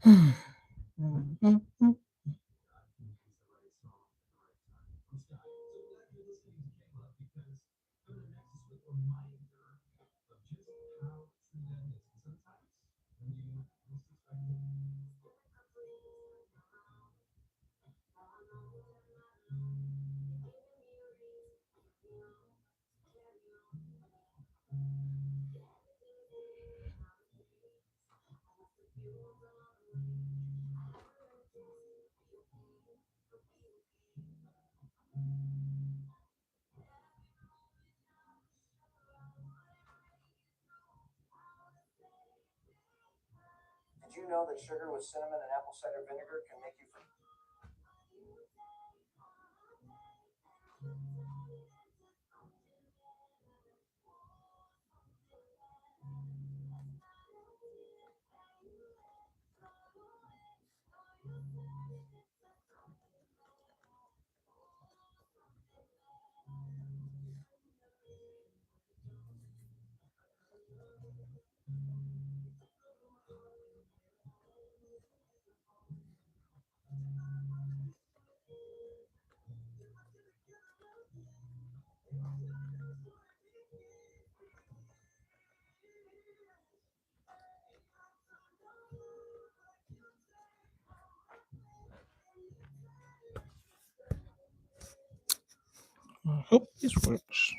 Mhm. I hope this works.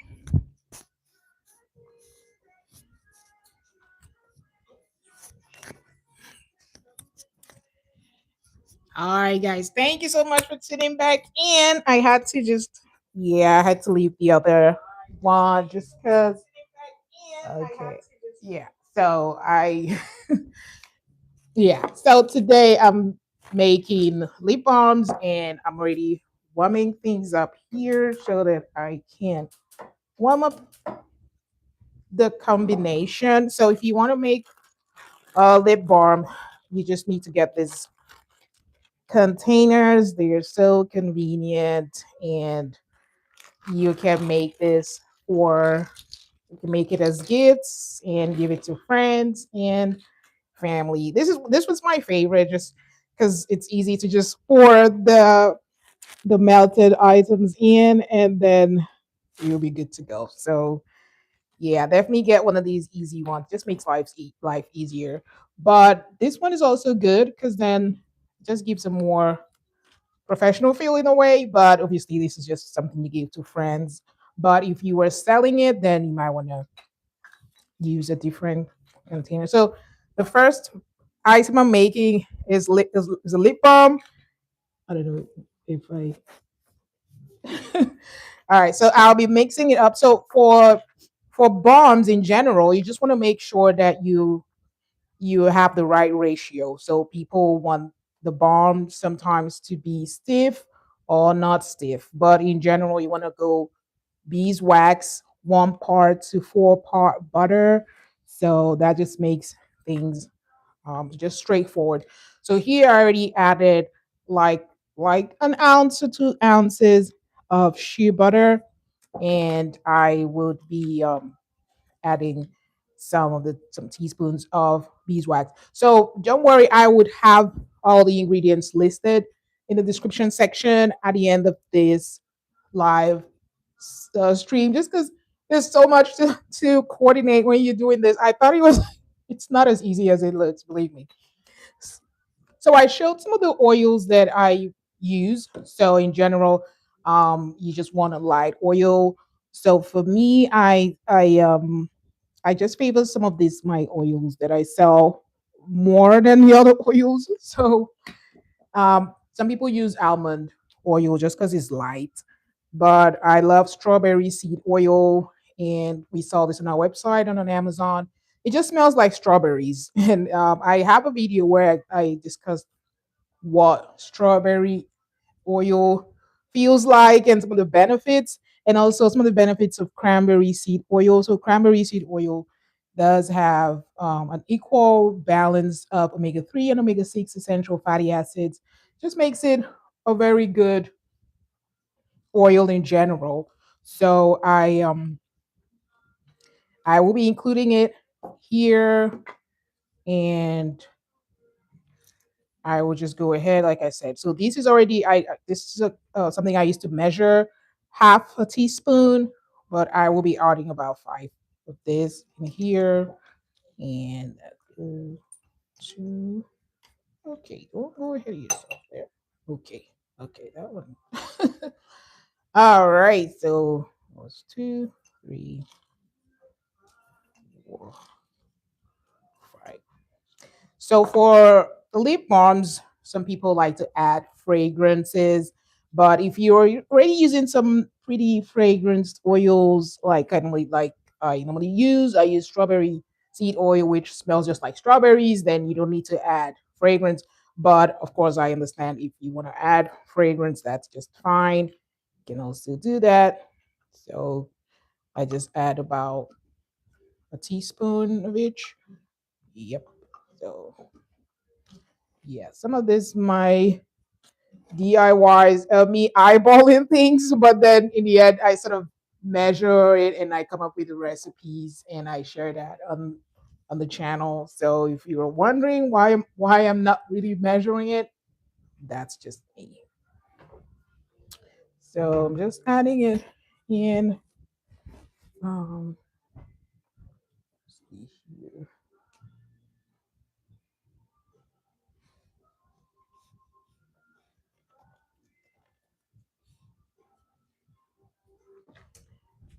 All right, guys. Thank you so much for tuning back in. I had to just, yeah, I had to leave the other one just because. Okay. Yeah. So yeah. So today I'm making lip balms and I'm already warming things up here so that I can warm up the combination. So if you want to make a lip balm, you just need to get this containers. They're so convenient, and you can make this for you can make it as gifts and give it to friends and family. This was my favorite just because it's easy to just pour the melted items in and then you'll be good to go. So yeah, definitely get one of these easy ones. Just makes life easier. But this one is also good because then it just gives a more professional feel in a way, but obviously this is just something you give to friends. But if you were selling it, then you might want to use a different container. So the first item I'm making is a lip balm. I don't know if I. All right, so I'll be mixing it up. So for balms in general, you just want to make sure that you have the right ratio. So people want the balm sometimes to be stiff or not stiff, but in general, you want to go beeswax 1 part to 4 part butter. So that just makes things just straightforward. So here I already added like like an ounce to 2 ounces of shea butter, and I would be adding some teaspoons of beeswax. So don't worry, I would have all the ingredients listed in the description section at the end of this live stream, just because there's so much to coordinate when you're doing this. I thought it was it's not as easy as it looks, believe me. So I showed some of the oils that I use. So in general, you just want a light oil. So for me, I just favor some of these my oils that I sell more than the other oils. So some people use almond oil just because it's light, but I love strawberry seed oil, and we saw this on our website and on Amazon. It just smells like strawberries, and I have a video where I discussed what strawberry oil feels like and some of the benefits, and also some of the benefits of cranberry seed oil. So cranberry seed oil does have an equal balance of omega-3 and omega-6 essential fatty acids. Just makes it a very good oil in general. So I will be including it here And I will just go ahead, like I said. So this is already, this is something I used to measure half a teaspoon, but I will be adding about five of this in here. And two. Okay, go ahead of yourself there. Okay, okay, that one. All right, so was two, three, four, five. So for the lip balms, some people like to add fragrances, but if you're already using some pretty fragranced oils, like kind of like I normally use, I use strawberry seed oil, which smells just like strawberries. Then you don't need to add fragrance. But of course, I understand if you want to add fragrance, that's just fine. You can also do that. So I just add about a teaspoon of each. Yep. So yeah, some of this my DIYs, me eyeballing things, but then in the end, I sort of measure it and I come up with the recipes and I share that on the channel. So if you were wondering why I'm not really measuring it, that's just me. So I'm just adding it in. Um, see here.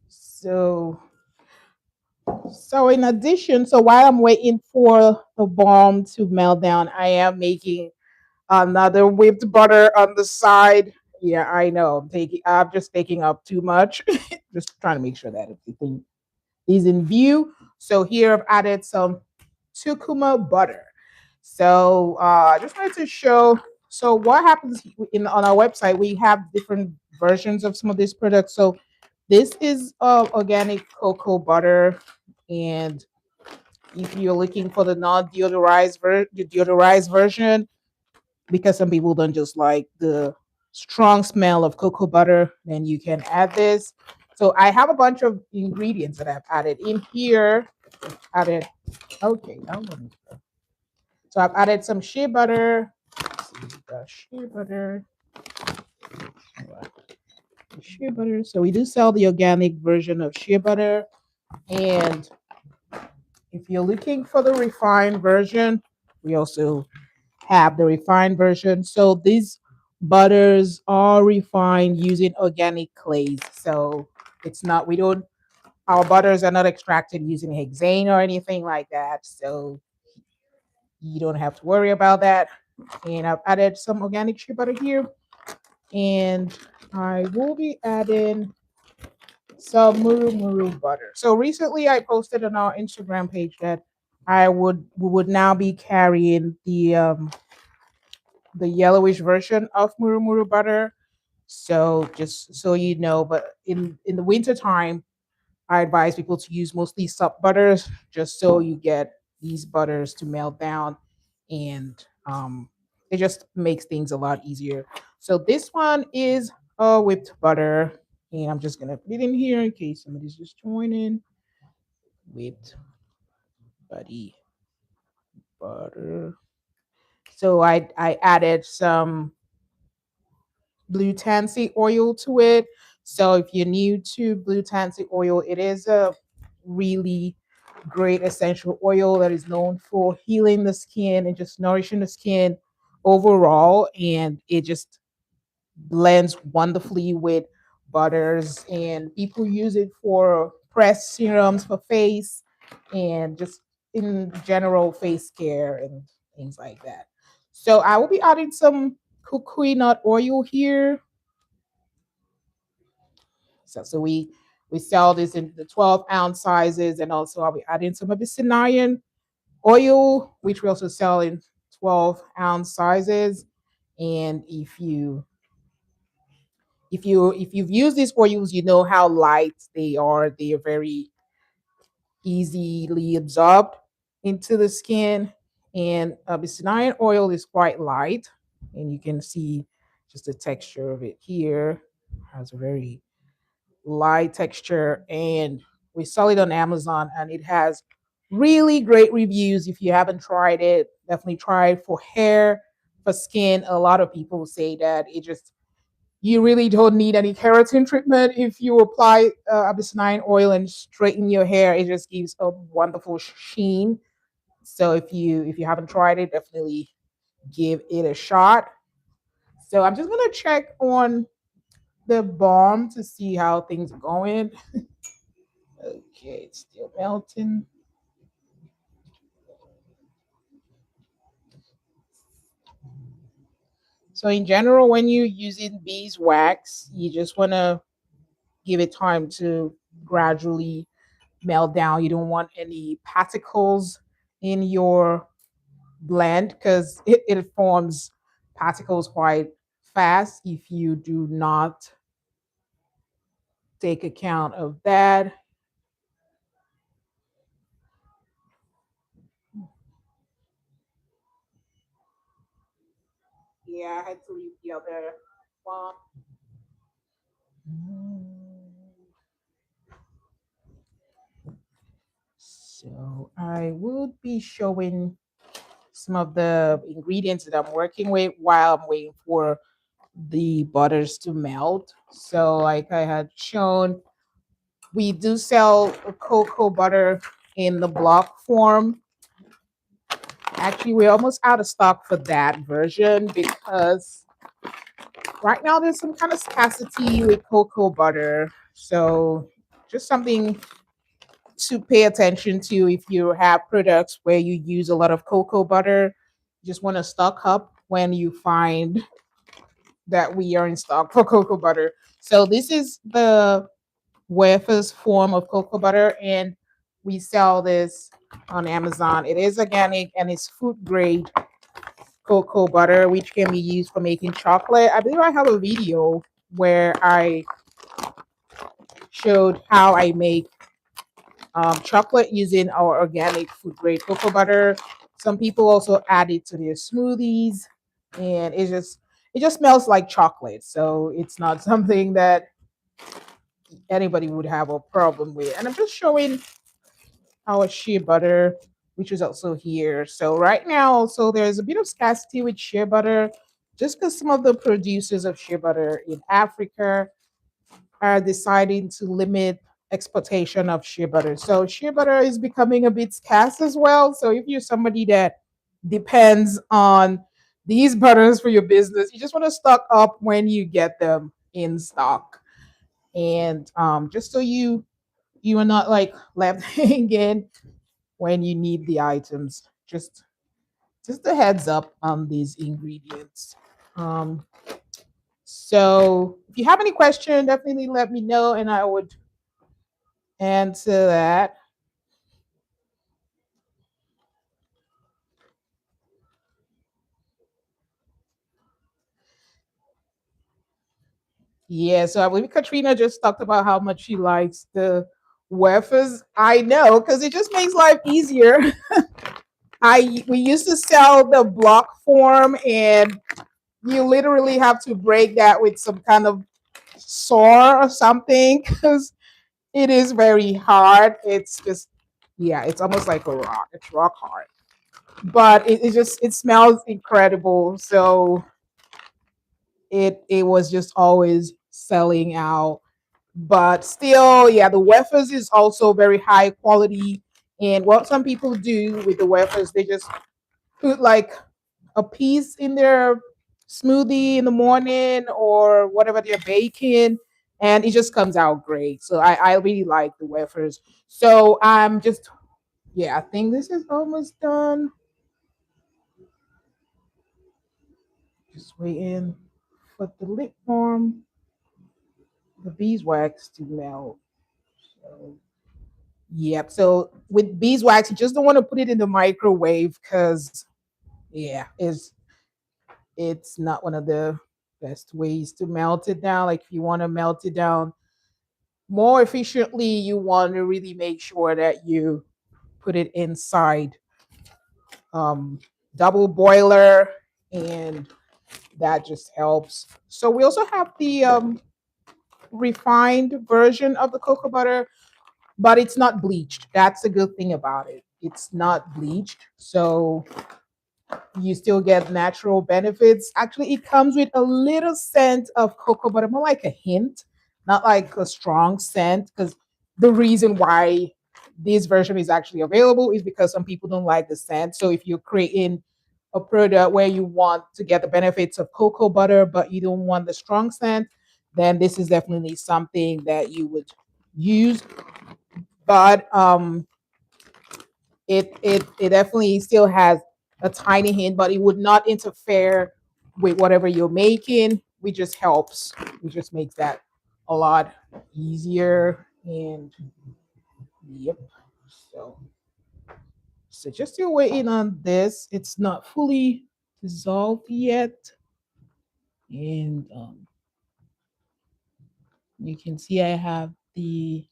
So so in addition, so while I'm waiting for the balm to melt down, I am making another whipped butter on the side. Yeah, I know. I'm just taking up too much. Just trying to make sure that everything is in view. So here I've added some Tukuma butter. So I just wanted to show. So what happens in on our website? We have different versions of some of these products. So this is organic cocoa butter, and if you're looking for the non-deodorized version, because some people don't just like the strong smell of cocoa butter, then you can add this. So I have a bunch of ingredients that I've added in here. Added, okay, now let me go. So I've added some shea butter. Shea butter. Shea butter. So we do sell the organic version of shea butter. And if you're looking for the refined version, we also have the refined version. So these butters are refined using organic clays. So it's not, we don't, our butters are not extracted using hexane or anything like that. So you don't have to worry about that. And I've added some organic shea butter here. And I will be adding some muru butter. So recently I posted on our Instagram page that we would now be carrying the yellowish version of muru butter. So just so you know, but in the winter time, I advise people to use mostly sub butters, just so you get these butters to melt down, and it just makes things a lot easier. So this one is a whipped butter, and I'm just gonna put it in here in case somebody's just joining. Whipped buddy butter. So I added some blue tansy oil to it. So if you're new to blue tansy oil, it is a really great essential oil that is known for healing the skin and just nourishing the skin overall. And it just blends wonderfully with butters. And people use it for pressed serums for face and just in general face care and things like that. So I will be adding some kukui nut oil here. So we sell this in the 12-ounce sizes, and also I'll be adding some Abyssinian oil, which we also sell in 12-ounce sizes. And if you've used these oils, you know how light they are. They are very easily absorbed into the skin. And Abyssinian oil is quite light, and you can see just the texture of it here. It has a very light texture, and we sell it on Amazon, and it has Really great reviews. If you haven't tried it, definitely try it. For hair, for skin, a lot of people say that it just, you really don't need any keratin treatment. If you apply abyssinian oil and straighten your hair, it just gives a wonderful sheen. So if you haven't tried it, definitely give it a shot. So I'm just gonna check on the balm to see how things are going. Okay, it's still melting. So in general, when you're using beeswax, you just wanna give it time to gradually melt down. You don't want any particles in your blend because it forms particles quite fast if you do not take account of that. Yeah, I had to leave the other one. So I will be showing some of the ingredients that I'm working with while I'm waiting for the butters to melt. So like I had shown, we do sell a cocoa butter in the block form. Actually, we're almost out of stock for that version because right now there's some kind of scarcity with cocoa butter. So just something to pay attention to if you have products where you use a lot of cocoa butter. You just want to stock up when you find that we are in stock for cocoa butter. So this is the wafers form of cocoa butter, and we sell this on Amazon. It is organic and it's food grade cocoa butter, which can be used for making chocolate. I believe I have a video where I showed how I make chocolate using our organic food grade cocoa butter. Some people also add it to their smoothies, and it just smells like chocolate. So it's not something that anybody would have a problem with. And I'm just showing our shea butter, which is also here. So right now, also there's a bit of scarcity with shea butter, just because some of the producers of shea butter in Africa are deciding to limit exportation of shea butter. So shea butter is becoming a bit scarce as well. So if you're somebody that depends on these butters for your business, you just want to stock up when you get them in stock. And just so you are not like left hanging when you need the items. Just a heads up on these ingredients. Um, so if you have any question, definitely let me know and I would answer that. Yeah, so I believe Katrina just talked about how much she likes the wafers. I know, because it just makes life easier. I we used to sell the block form, and you literally have to break that with some kind of saw or something because it is very hard. It's just, yeah, it's almost like a rock. It's rock hard, but it smells incredible. So it was just always selling out. But still, yeah, the wafers is also very high quality. And what some people do with the wafers, they just put like a piece in their smoothie in the morning or whatever they're baking, and it just comes out great. So I really like the wafers. So I'm just, yeah, I think this is almost done. Just waiting for the lip balm, the beeswax to melt. So yep. So with beeswax, you just don't want to put it in the microwave because yeah, it's not one of the best ways to melt it down. Like if you want to melt it down more efficiently, you want to really make sure that you put it inside um, double boiler, and that just helps. So we also have the refined version of the cocoa butter, but it's not bleached. That's a good thing about it. it's not bleached, so you still get natural benefits. Actually, it comes with a little scent of cocoa butter, more like a hint, not like a strong scent. Because the reason why this version is actually available is because some people don't like the scent. So if you're creating a product where you want to get the benefits of cocoa butter, but you don't want the strong scent, then this is definitely something that you would use. But it definitely still has a tiny hint, but it would not interfere with whatever you're making. It just helps. It just makes that a lot easier. And yep. So so just still waiting on this. It's not fully dissolved yet. And you can see I have the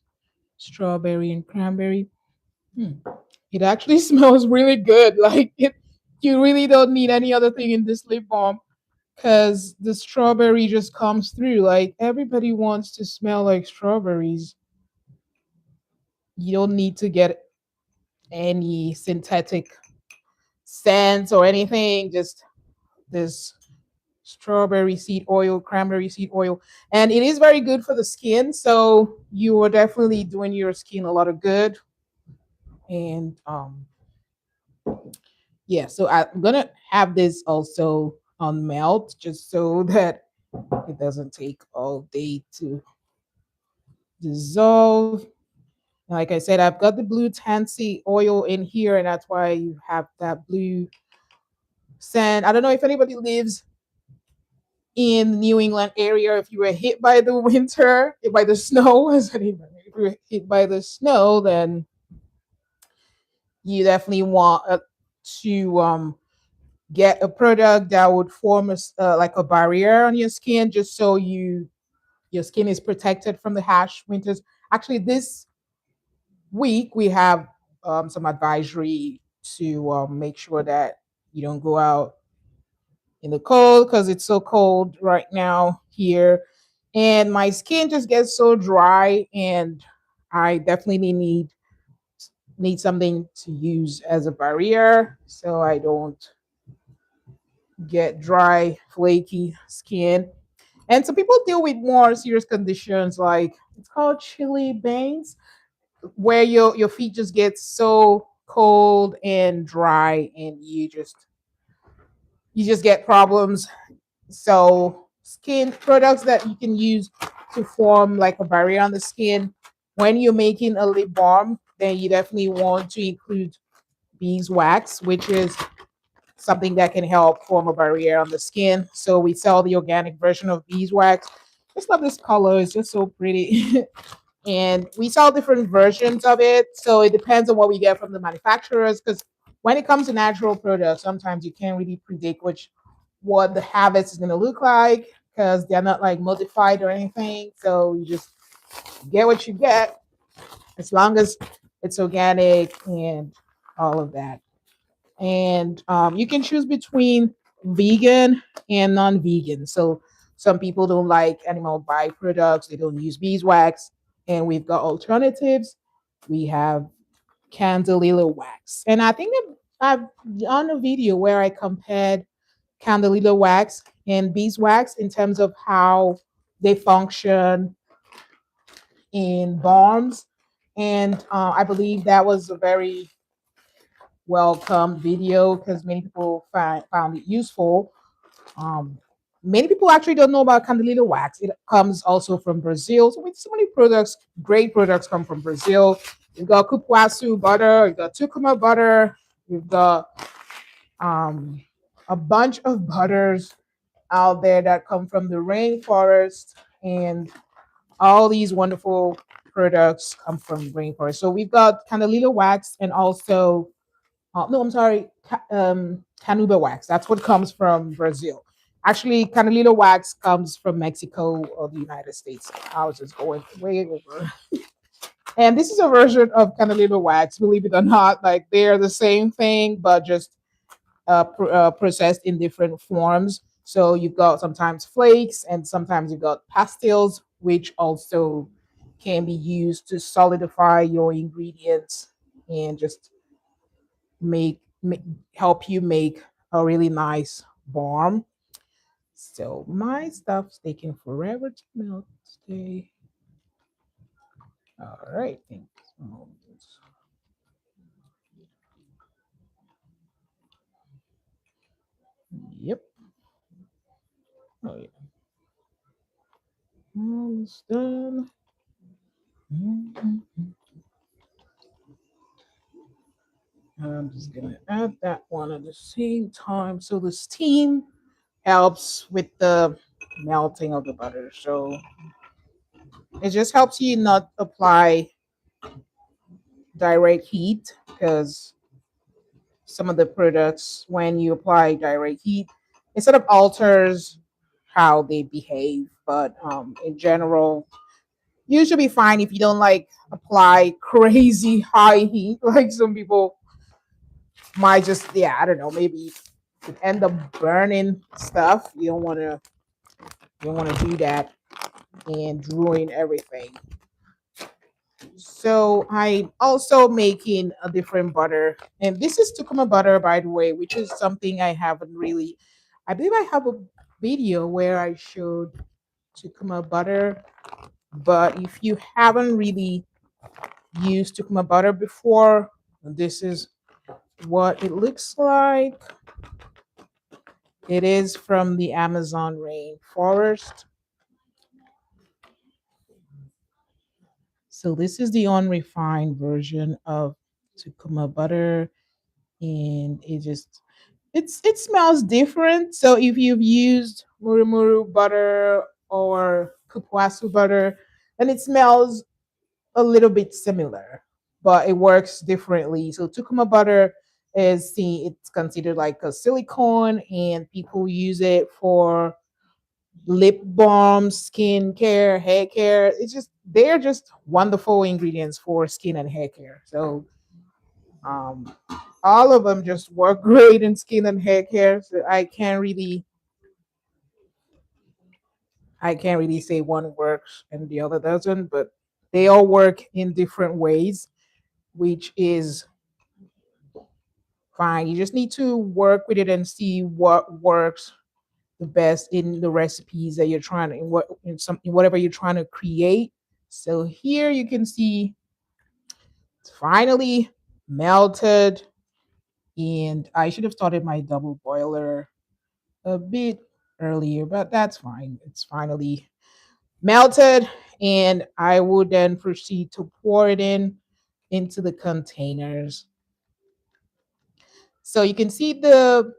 strawberry and cranberry. Hmm. It actually smells really good. Like it, you really don't need any other thing in this lip balm because the strawberry just comes through. Like everybody wants to smell like strawberries. You don't need to get any synthetic scents or anything. Just this strawberry seed oil, cranberry seed oil, and it is very good for the skin. So you are definitely doing your skin a lot of good. And yeah, so I'm gonna have this also on melt just so that it doesn't take all day to dissolve. Like I said, I've got the blue tansy oil in here, and that's why you have that blue scent. I don't know if anybody lives in the New England area. If you were hit by the winter, hit by the snow, if you were hit by the snow, then you definitely want to get a product that would form like a barrier on your skin, just so your skin is protected from the harsh winters. Actually, this week we have some advisory to make sure that you don't go out in the cold because it's so cold right now here, and my skin just gets so dry, and I definitely need something to use as a barrier so I don't get dry, flaky skin. And some people deal with more serious conditions like it's called chili bangs, where your feet just get so cold and dry and you just get problems. So skin products that you can use to form like a barrier on the skin when you're making a lip balm, then you definitely want to include beeswax, which is something that can help form a barrier on the skin. So we sell the organic version of beeswax. I just love this color, it's just so pretty. And we sell different versions of it. So it depends on what we get from the manufacturers. Because when it comes to natural products, sometimes you can't really predict what the harvest is going to look like because they're not like modified or anything. So you just get what you get as long as it's organic and all of that. And you can choose between vegan and non-vegan. So some people don't like animal byproducts; they don't use beeswax, and we've got alternatives. We have candelilla wax, and I think that I've done a video where I compared candelilla wax and beeswax in terms of how they function in balms, and I believe that was a very welcome video because many people found it useful. Um, Many people actually don't know about Candelilla wax. It comes also from Brazil. So with so many products, great products come from Brazil. You've got cupuaçu butter, you've got tucumã butter, you've got um, a bunch of butters out there that come from the rainforest, and all these wonderful products come from rainforest. So we've got Candelilla wax and also no, I'm sorry, canuba wax. That's what comes from Brazil. Actually, canelilla wax comes from Mexico or the United States. I was just going way over. And this is a version of canelilla wax, believe it or not. Like they're the same thing, but just processed in different forms. So you've got sometimes flakes and sometimes you've got pastilles, which also can be used to solidify your ingredients and just make help you make a really nice balm. So my stuff's taking forever to melt today. All right, thanks. Yep. Oh yeah. Almost done. Mhm. I'm just gonna add that one at the same time. So the steam helps with the melting of the butter. So it just helps you not apply direct heat because some of the products, when you apply direct heat, it sort of alters how they behave. But in general, you should be fine if you don't like apply crazy high heat. Like some people might just, yeah, I don't know, maybe could end up burning stuff. You don't want to do that and ruin everything. So I'm also making a different butter, and this is Tucumã butter, by the way, which is something I haven't really. I believe I have a video where I showed Tucumã butter, but if you haven't really used Tucumã butter before, this is what it looks like. It is from the Amazon rainforest. So this is the unrefined version of Tucumã butter, and it smells different. So if you've used murumuru butter or cupuaçu butter, then it smells a little bit similar, but it works differently. So Tucumã butter it's considered like a silicone, and people use it for lip balm, skin care, hair care. They're just wonderful ingredients for skin and hair care. So um, all of them just work great in skin and hair care. So I can't really say one works and the other doesn't, but they all work in different ways, which is fine. You just need to work with it and see what works the best in the recipes that you're trying to in whatever you're trying to create. So here you can see it's finally melted, and I should have started my double boiler a bit earlier, but that's fine. It's finally melted, and I will then proceed to pour it into the containers. So you can see the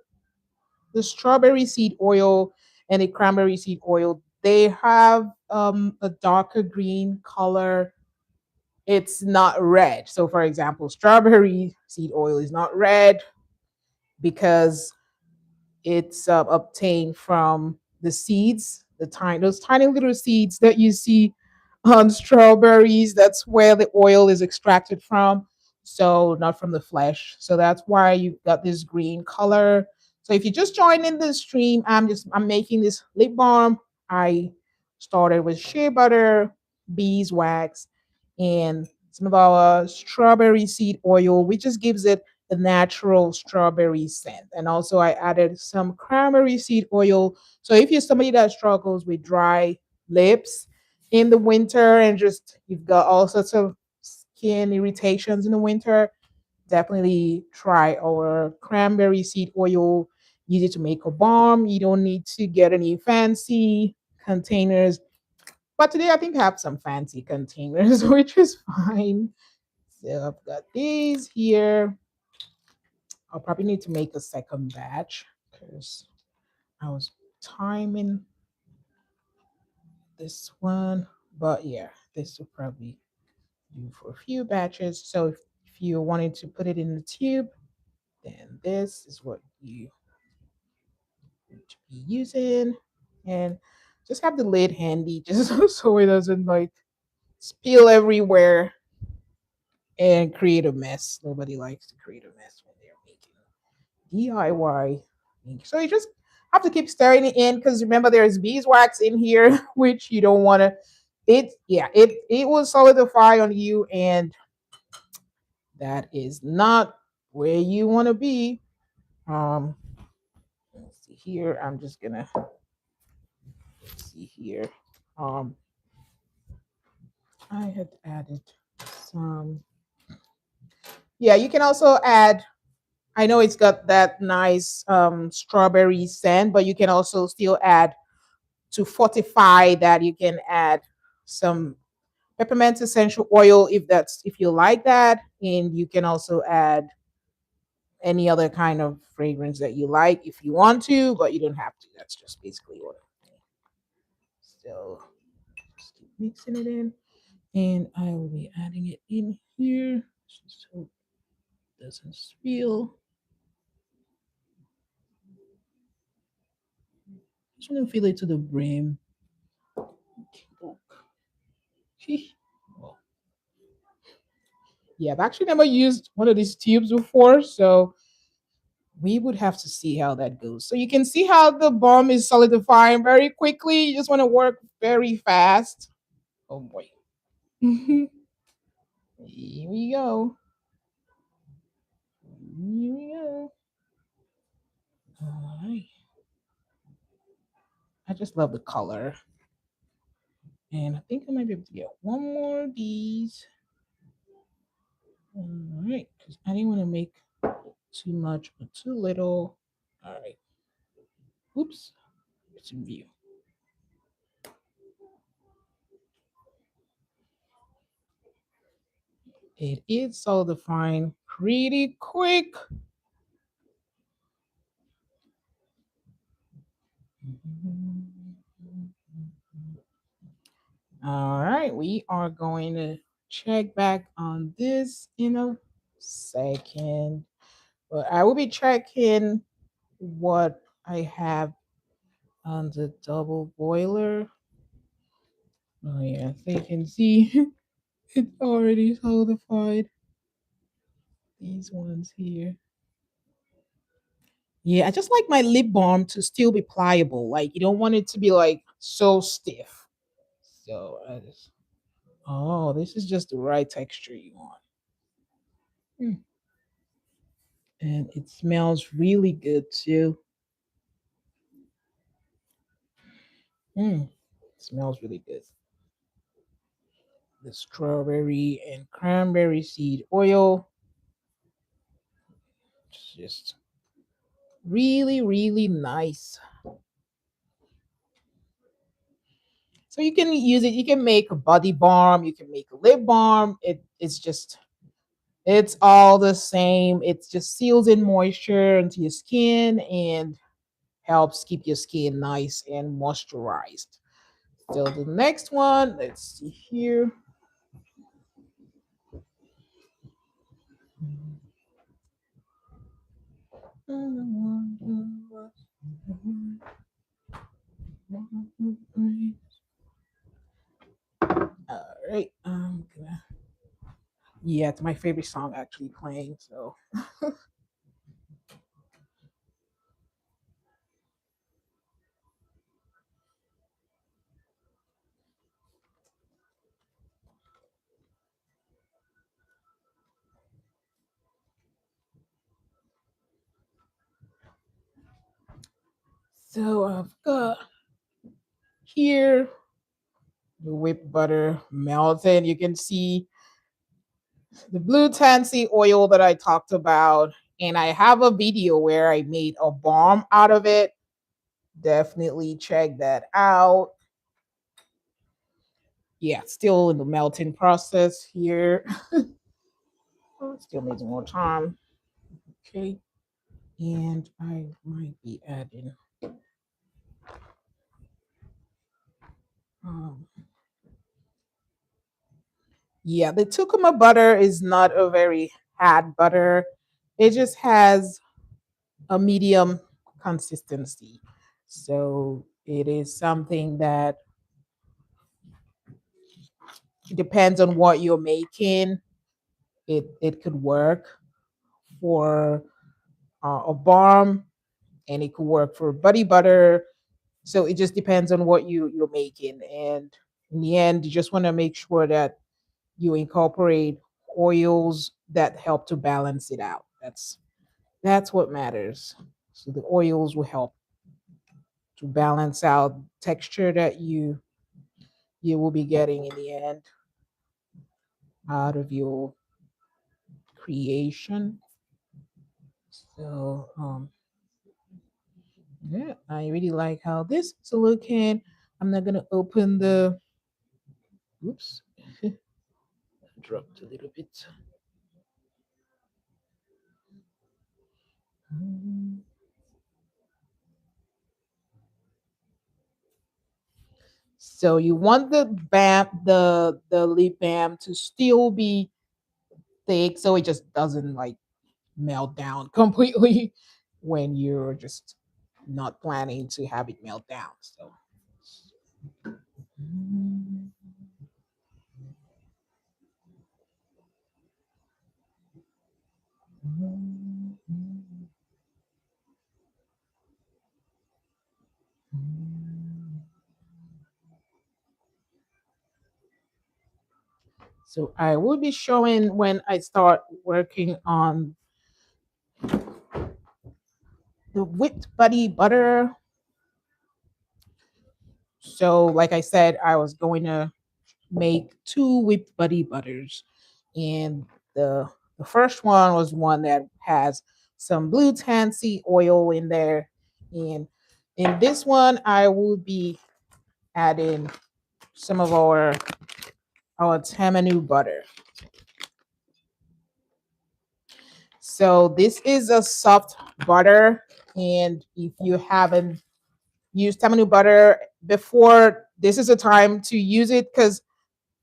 strawberry seed oil and the cranberry seed oil. They have a darker green color. It's not red. So, for example, strawberry seed oil is not red because it's obtained from the seeds, those tiny little seeds that you see on strawberries. That's where the oil is extracted from. So not from the flesh. So that's why you got this green color. So if you just joined in the stream, I'm making this lip balm. I started with shea butter, beeswax, and some of our strawberry seed oil, which just gives it the natural strawberry scent. And also, I added some cranberry seed oil. So, if you're somebody that struggles with dry lips in the winter and just you've got all sorts of skin irritations in the winter, definitely try our cranberry seed oil. Use it to make a balm. You don't need to get any fancy containers. But today I think I have some fancy containers, which is fine. So I've got these here. I'll probably need to make a second batch because I was timing this one. But yeah, this will probably do for a few batches. So if you wanted to put it in the tube, then this is what you need to be using. And just have the lid handy just so it doesn't like spill everywhere and create a mess. Nobody likes to create a mess when they're making DIY. So you just have to keep stirring it in because remember there's beeswax in here, which you don't want to. It will solidify on you, and that is not where you want to be. Um, let's see here. I'm just gonna see here. Um, I had added some. Yeah, you can also add. I know it's got that nice strawberry scent, but you can also still add to fortify that. You can add some peppermint essential oil if you like that, and you can also add any other kind of fragrance that you like if you want to, but you don't have to. That's just basically what. So just keep mixing it in, and I will be adding it in here so it doesn't spill. Just want to fill it to the brim. Well, yeah, I've actually never used one of these tubes before, so we would have to see how that goes. So you can see how the bomb is solidifying very quickly. You just want to work very fast. Oh boy. Here we go. Here we go. All right. I just love the color. And I think I might be able to get one more of these. All right. Because I didn't want to make too much or too little. All right. Oops. It's in view. It is solidifying pretty quick. All right, we are going to check back on this in a second. But I will be checking what I have on the double boiler. Oh yeah, so you can see it's already solidified. These ones here. Yeah, I just like my lip balm to still be pliable. Like you don't want it to be like so stiff. So I just, oh, this is just the right texture you want. Hmm. And it smells really good too. Mm, smells really good. The strawberry and cranberry seed oil. It's just really, really nice. So you can use it. You can make a body balm. You can make a lip balm. It's just it's all the same. It just seals in moisture into your skin and helps keep your skin nice and moisturized. So the next one, let's see here. All right, I'm gonna. Yeah, it's my favorite song actually playing. So I've got here the whipped butter melted. You can see the blue tansy oil that I talked about, and I have a video where I made a balm out of it. Definitely check that out. Yeah, still in the melting process here. Still needs more time. Okay. And I might be adding um yeah, the Tucuma butter is not a very hard butter. It just has a medium consistency. So it is something that depends on what you're making. It could work for a balm, and it could work for body butter. So it just depends on what you're making. And in the end, you just want to make sure that you incorporate oils that help to balance it out. That's what matters. So the oils will help to balance out texture that you will be getting in the end out of your creation. So yeah, I really like how this is looking. I'm not gonna open the oops, dropped a little bit. So you want the lip balm to still be thick so it just doesn't like melt down completely when you're just not planning to have it melt down. So so I will be showing when I start working on the whipped buddy butter. So like I said, I was going to make two whipped buddy butters, and the the first one was one that has some blue tansy oil in there, and in this one I will be adding some of our tamanu butter. So this is a soft butter, and if you haven't used tamanu butter before, this is a time to use it because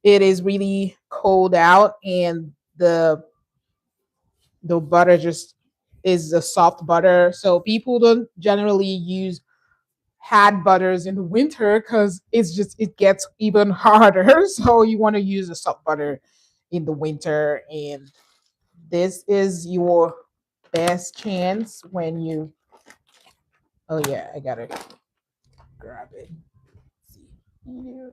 it is really cold out, and the butter just is a soft butter. So people don't generally use hard butters in the winter because it gets even harder. So you want to use a soft butter in the winter, and this is your best chance when you. Oh yeah, I gotta grab it. See here.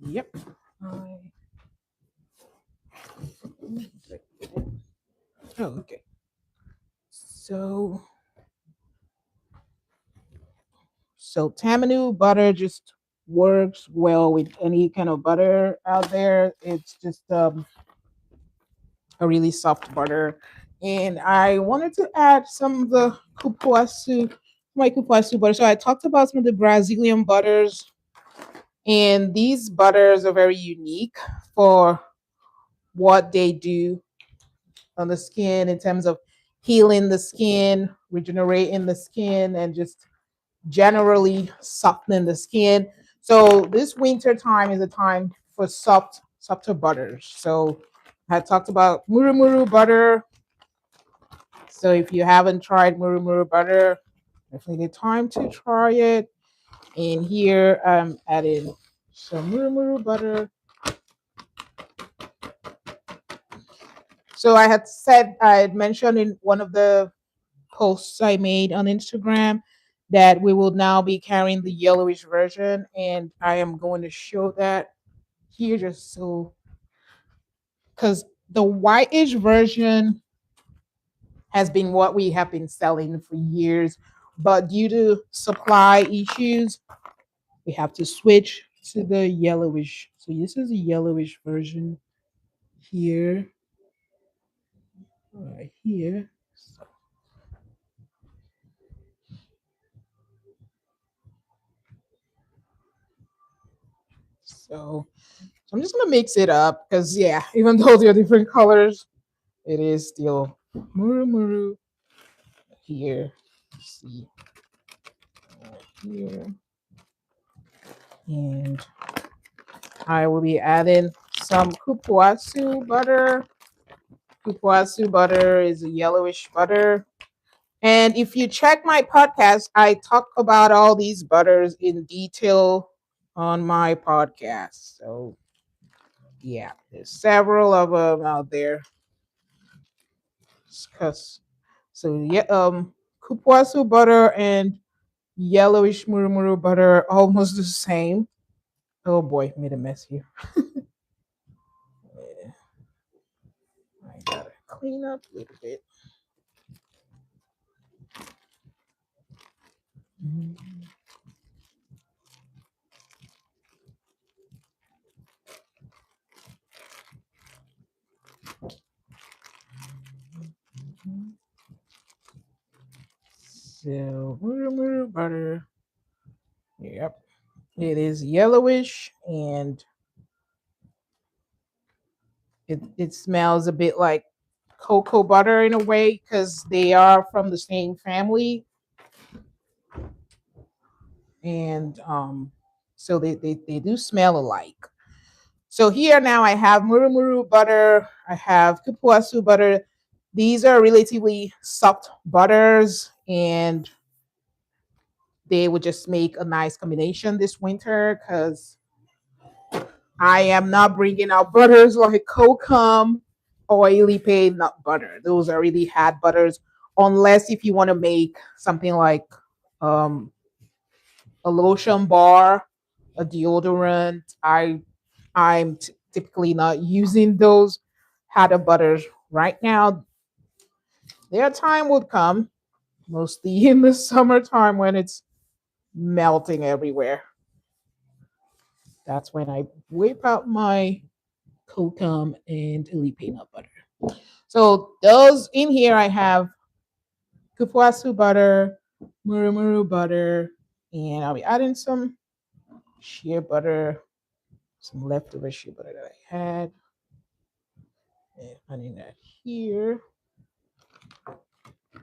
Yep. Oh, okay. So So Tamanu butter just works well with any kind of butter out there. It's just a really soft butter. And I wanted to add some of the cupuaçu, my cupuaçu butter. So I talked about some of the Brazilian butters, and these butters are very unique for what they do on the skin in terms of healing the skin, regenerating the skin, and just generally softening the skin. So this winter time is a time for softer butters. So I talked about murumuru butter. So if you haven't tried murumuru butter, definitely the time to try it. And here I'm adding some murumuru butter. So I had mentioned in one of the posts I made on Instagram that we will now be carrying the yellowish version, and I am going to show that here just so because the whitish version has been what we have been selling for years, but due to supply issues, we have to switch to the yellowish. So this is a yellowish version here, right here. So, so I'm just gonna mix it up because yeah, even though they're different colors, it is still muru muru here. Let's see here, and I will be adding some cupuaçu butter. Cupuaçu butter is a yellowish butter. And if you check my podcast, I talk about all these butters in detail on my podcast. So yeah, there's several of them out there. Cause so yeah, kupuasu butter and yellowish murumuru butter are almost the same. Oh boy, made a mess here. Yeah, I gotta clean up a little bit. Mhm. So murumuru butter. Yep, it is yellowish and it smells a bit like cocoa butter in a way because they are from the same family and so they do smell alike. So here now I have murumuru butter, I have kupuasu butter. These are relatively soft butters and they would just make a nice combination this winter because I am not bringing out butters like kokum, oily paid nut butter. Those are really hard butters, unless if you want to make something like um, a lotion bar, a deodorant. I'm typically not using those harder butters right now. Their time would come, mostly in the summertime when it's melting everywhere. That's when I whip out my kokum and elite peanut butter. So those in here I have kupuasu butter, murumuru butter, and I'll be adding some shea butter, some leftover shea butter that I had. And adding that here.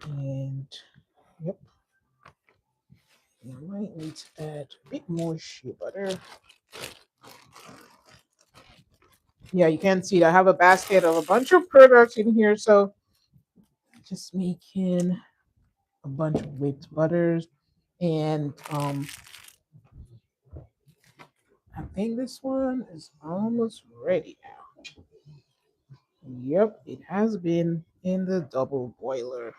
And yep, I might need to add a bit more shea butter. Yeah, you can see I have a basket of a bunch of products in here. So just making a bunch of whipped butters. And I think this one is almost ready now. Yep, it has been in the double boiler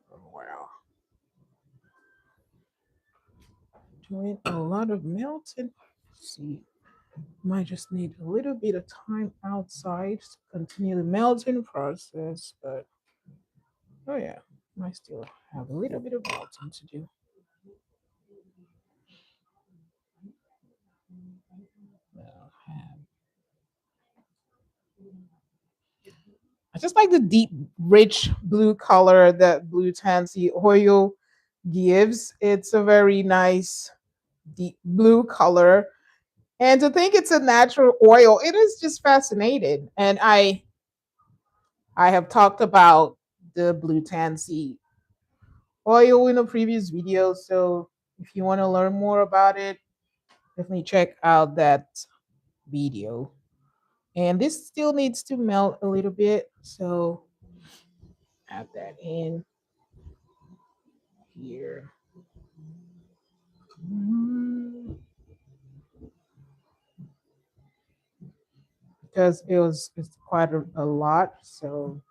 for a while. Doing a lot of melting. Let's see, might just need a little bit of time outside to continue the melting process, but oh yeah, I still have a little bit of melting to do. I'll have I just like the deep, rich blue color that blue tansy oil gives. It's a very nice deep blue color. And to think it's a natural oil, it is just fascinating. And I have talked about the blue tansy oil in a previous video. So if you want to learn more about it, definitely check out that video. And this still needs to melt a little bit. So add that in here. Mm, because it's quite a lot. So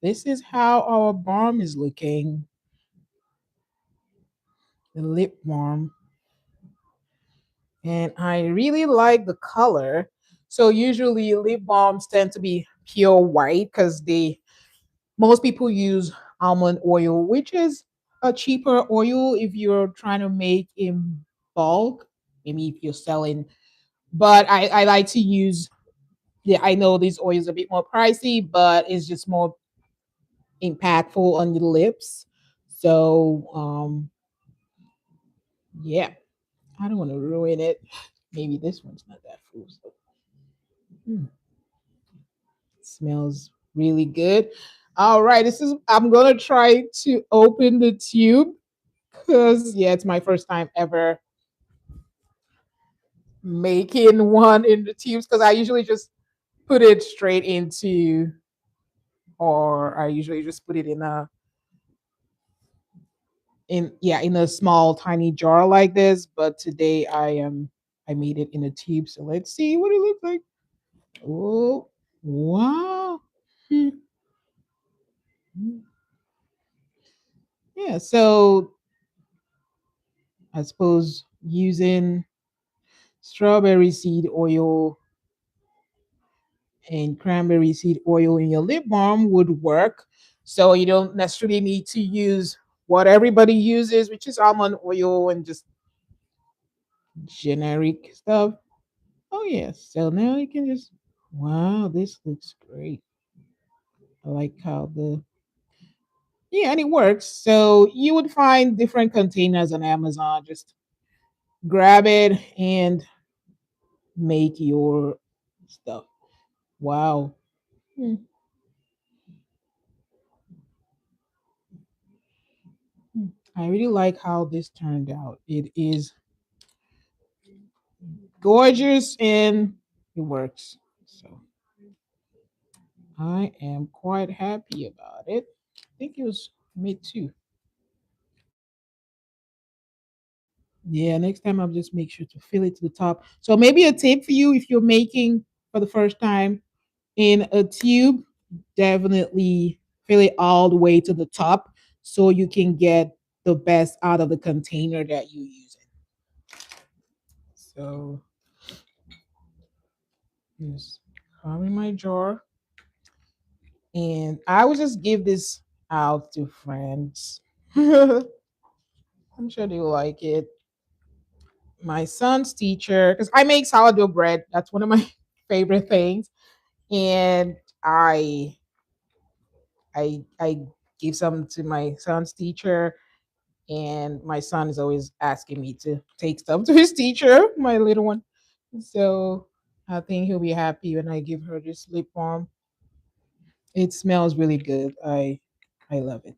this is how our balm is looking. The lip balm, and I really like the color. So usually lip balms tend to be pure white because they most people use almond oil, which is a cheaper oil if you're trying to make in bulk. Maybe if you're selling, but I like to use. Yeah, I know this oil is a bit more pricey, but it's just more impactful on your lips. So yeah, I don't want to ruin it. Maybe this one's not that full. So hmm, smells really good. All right, this is I'm gonna try to open the tube because yeah, it's my first time ever making one in the tubes because I usually just put it straight into or I usually just put it in a small tiny jar like this, but today I made it in a tube. So let's see what it looks like. Oh, wow. Hmm. Yeah, so I suppose using strawberry seed oil and cranberry seed oil in your lip balm would work. So you don't necessarily need to use what everybody uses, which is almond oil and just generic stuff. Oh yes. So now you can just wow, this looks great. I like how the yeah, and it works. So you would find different containers on Amazon. Just grab it and make your stuff. Wow. Hmm. Hmm. I really like how this turned out. It is gorgeous and it works. So I am quite happy about it. I think it was me too. Yeah, next time I'll just make sure to fill it to the top. So maybe a tip for you if you're making for the first time in a tube, definitely fill it all the way to the top so you can get the best out of the container that you're using. So just cover my jar. And I will just give this out to friends. I'm sure they will like it. My son's teacher, because I make sourdough bread. That's one of my favorite things. And I give some to my son's teacher, and my son is always asking me to take stuff to his teacher, my little one. So I think he'll be happy when I give her this lip balm. It smells really good. I love it.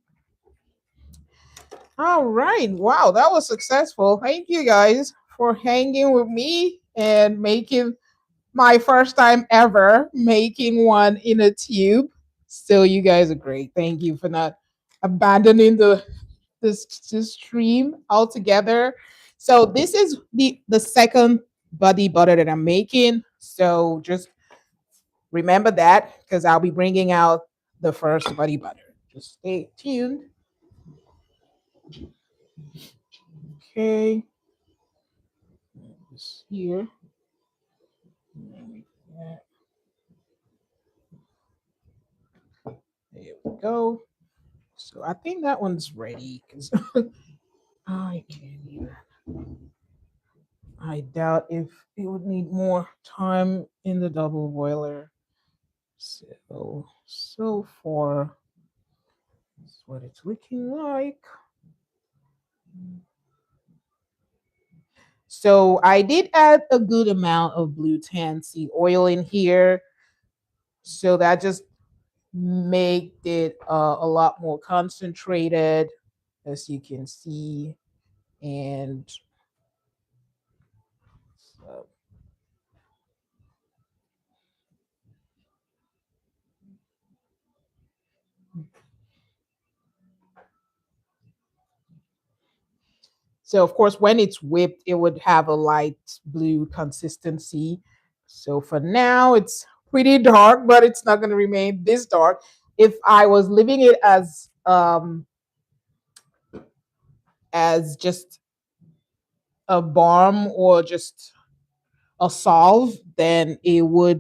All right. Wow, that was successful. Thank you guys for hanging with me and making my first time ever making one in a tube. So you guys are great. Thank you for not abandoning this stream altogether. So this is the second body butter that I'm making. So just remember that because I'll be bringing out the first body butter. Just stay tuned. Okay, this here. There we go. So I think that one's ready because I can't even. I doubt if it would need more time in the double boiler. So far, that's what it's looking like. So I did add a good amount of blue tansy oil in here. So that just made it a lot more concentrated, as you can see. And so, so of course, when it's whipped, it would have a light blue consistency. So for now, it's pretty dark, but it's not going to remain this dark. If I was leaving it as just a balm or just a solve, then it'll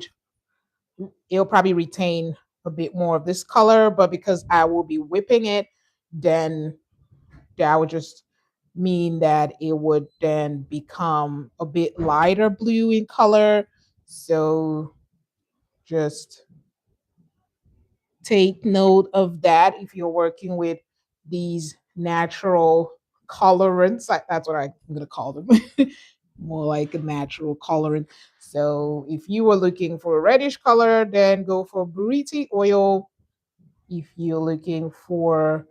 probably retain a bit more of this color. But because I will be whipping it, then that would just mean that it would then become a bit lighter blue in color. So just take note of that if you're working with these natural colorants. That's what I'm going to call them. More like a natural colorant. So if you were looking for a reddish color, then go for buriti oil. If you're looking for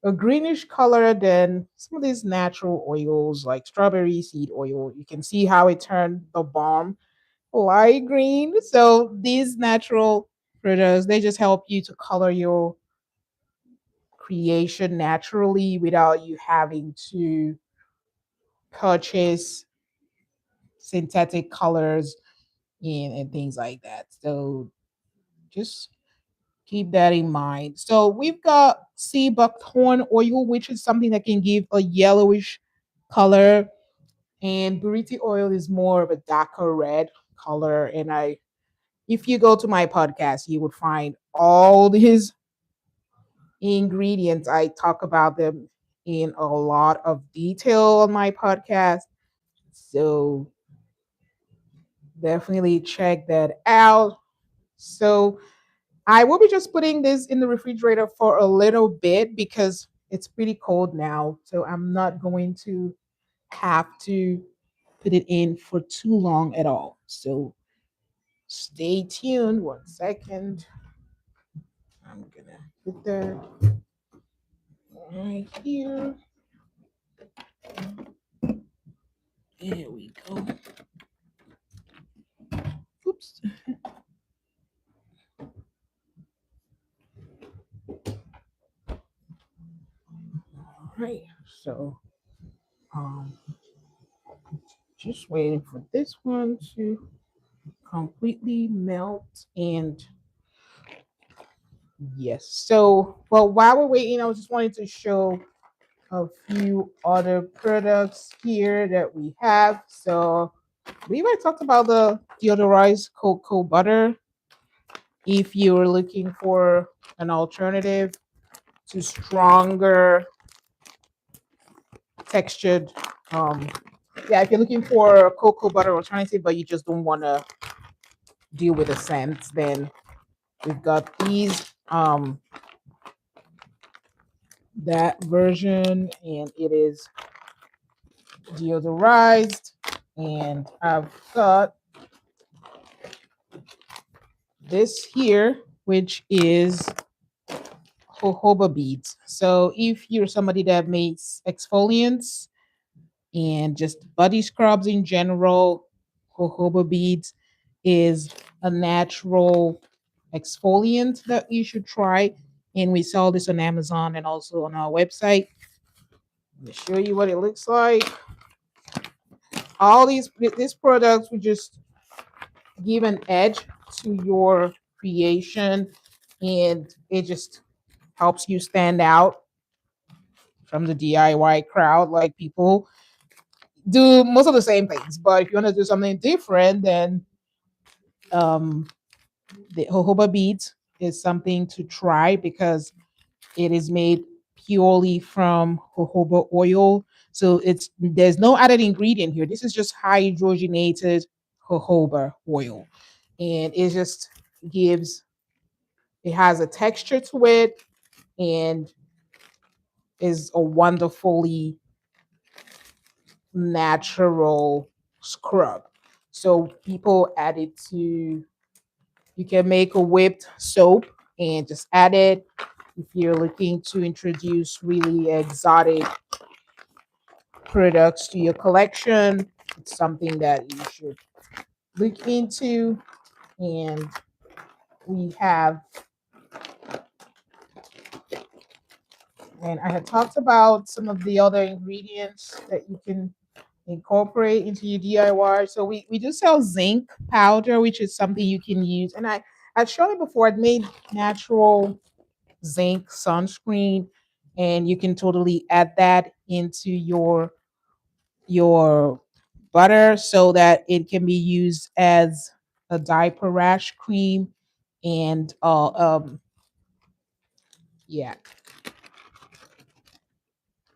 a greenish color, then some of these natural oils like strawberry seed oil, you can see how it turned the balm light green. So these natural products, they just help you to color your creation naturally without you having to purchase synthetic colors and things like that. So just keep that in mind. So we've got sea buckthorn oil, which is something that can give a yellowish color, and buriti oil is more of a darker red color. And if you go to my podcast, you would find all these ingredients. I talk about them in a lot of detail on my podcast. So definitely check that out. So I will be just putting this in the refrigerator for a little bit because it's pretty cold now. So I'm not going to have to put it in for too long at all. So stay tuned. 1 second. I'm going to put that right here. There we go. Oops. All right. So um, just waiting for this one to completely melt. And yes. So, well, while we're waiting, I was just wanting to show a few other products here that we have. So, we might talked about the deodorized cocoa butter. If you're looking for an alternative to stronger textured, um, yeah, if you're looking for a cocoa butter alternative, but you just don't want to deal with the scents, then we've got these. That version, and it is deodorized. And I've got this here, which is jojoba beads. So if you're somebody that makes exfoliants and just body scrubs in general, jojoba beads is a natural exfoliant that you should try. And we sell this on Amazon and also on our website. Let me show you what it looks like. All these products will just give an edge to your creation, and it just helps you stand out from the DIY crowd. Like, people do most of the same things, but if you want to do something different, then um the jojoba beads is something to try because it is made purely from jojoba oil. So there's no added ingredient here. This is just hydrogenated jojoba oil. And it just gives it has a texture to it and is a wonderfully natural scrub. So people add it to you can make a whipped soap and just add it. If you're looking to introduce really exotic products to your collection, it's something that you should look into. And we have, and I had talked about some of the other ingredients that you can incorporate into your DIY. So we do sell zinc powder, which is something you can use. And I've shown it before. I'd made natural zinc sunscreen, and you can totally add that into your butter so that it can be used as a diaper rash cream. And yeah,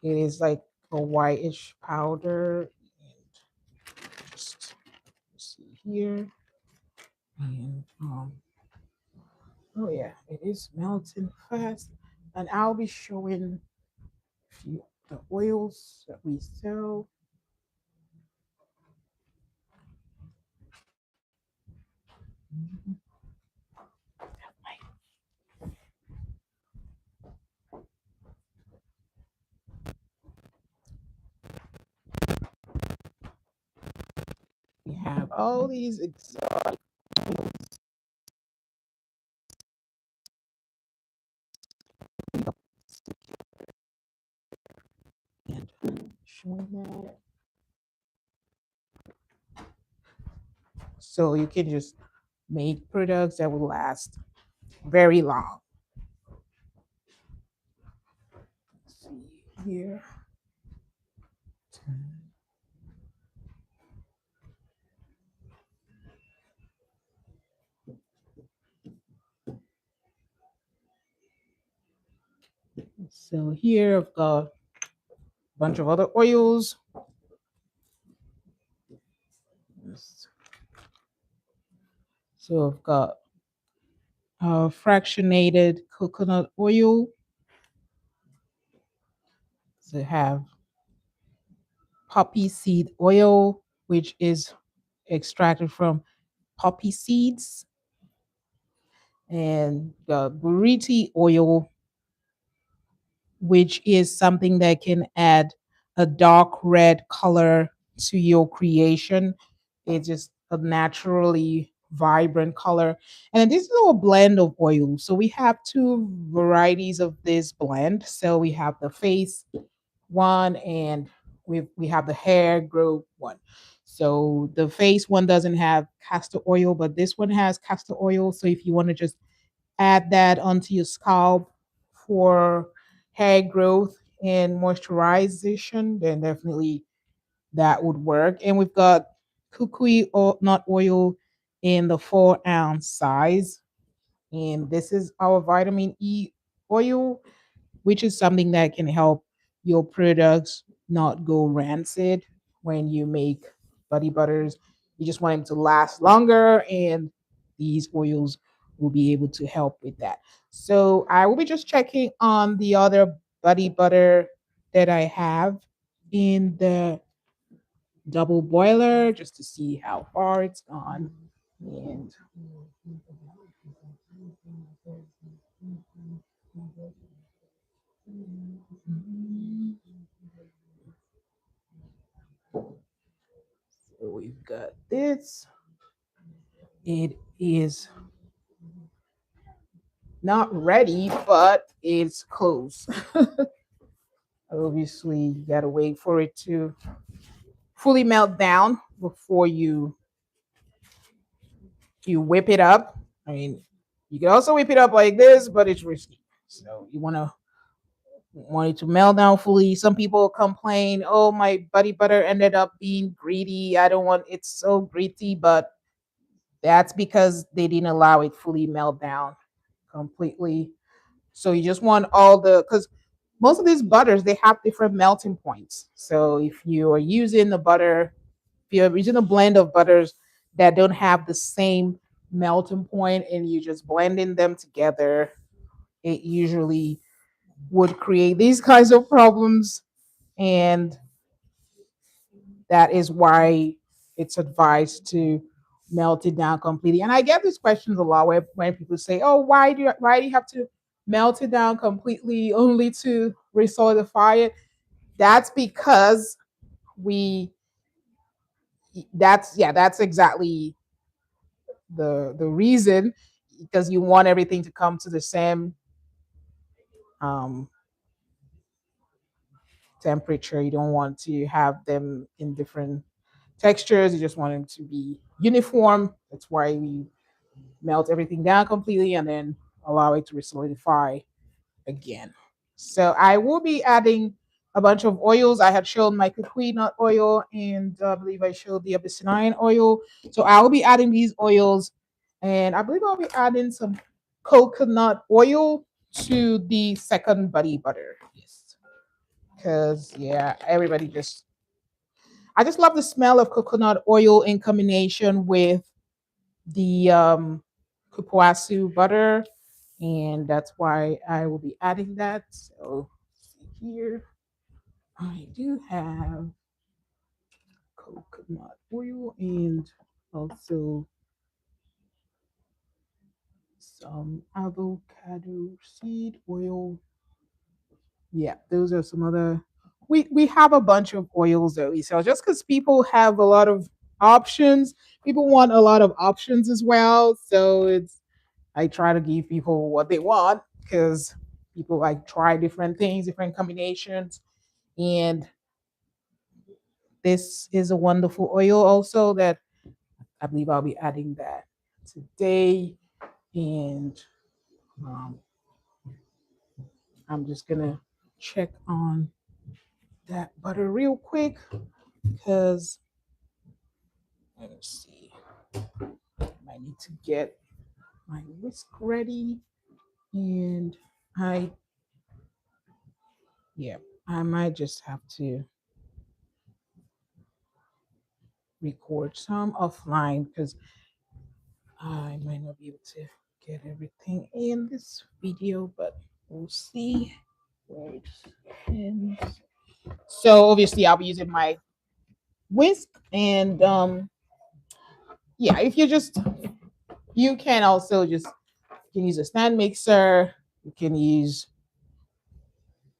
it is like a whitish powder. And just see here. And oh yeah, it is melting fast. And I'll be showing you the oils that we sell. We have all these exotic showing that. So you can just make products that will last very long. Let's see here. So here I've got a bunch of other oils. So I've got fractionated coconut oil. So I have poppy seed oil, which is extracted from poppy seeds, and the buriti oil, which is something that can add a dark red color to your creation. It's just a naturally vibrant color. And then this is a blend of oils. So we have two varieties of this blend. So we have the face one and we have the hair growth one. So the face one doesn't have castor oil, but this one has castor oil. So if you want to just add that onto your scalp for hair growth and moisturization, then definitely that would work. And we've got kukui nut oil in the 4-ounce size. And this is our vitamin E oil, which is something that can help your products not go rancid when you make body butters. You just want them to last longer, and these oils will be able to help with that. So I will be just checking on the other body butter that I have in the double boiler just to see how far it's gone. And so we've got this. It is not ready, but it's close. Obviously, you gotta wait for it to fully melt down before you whip it up. I mean, you can also whip it up like this, but it's risky. So you want it to melt down fully. Some people complain, "Oh, my buddy butter ended up being greedy. I don't want it's so gritty," but that's because they didn't allow it fully melt down completely. So you just want all the because most of these butters they have different melting points. So if you are using the butter, if you're using a blend of butters that don't have the same melting point and you just blending them together, it usually would create these kinds of problems. And that is why it's advised to melt it down completely. And I get these questions a lot where when people say, "Oh, why do you have to melt it down completely only to resolidify it?" That's because we that's exactly the reason, because you want everything to come to the same um temperature. You don't want to have them in different textures. You just want them to be uniform. That's why we melt everything down completely and then allow it to resolidify again. So I will be adding a bunch of oils. I had shown my kukui nut oil and I believe I showed the abyssinian oil. So I will be adding these oils, and I believe I'll be adding some coconut oil to the second buddy butter. Yes, because yeah, everybody just I just love the smell of coconut oil in combination with the kupuasu butter, and that's why I will be adding that. So see here, I do have coconut oil and also some avocado seed oil. Yeah, those are some other. We have a bunch of oils that we sell just because people have a lot of options. People want a lot of options as well, so it's I try to give people what they want because people like try different things, different combinations, and This is a wonderful oil also that I believe I'll be adding that today. And um, I'm just gonna check on that butter real quick because let me see. I need to get my whisk ready. And I, yeah, I might just have to record some offline because I might not be able to get everything in this video, but we'll see. Wait. And so obviously I'll be using my whisk and yeah, if you just you can also just you can use a stand mixer, you can use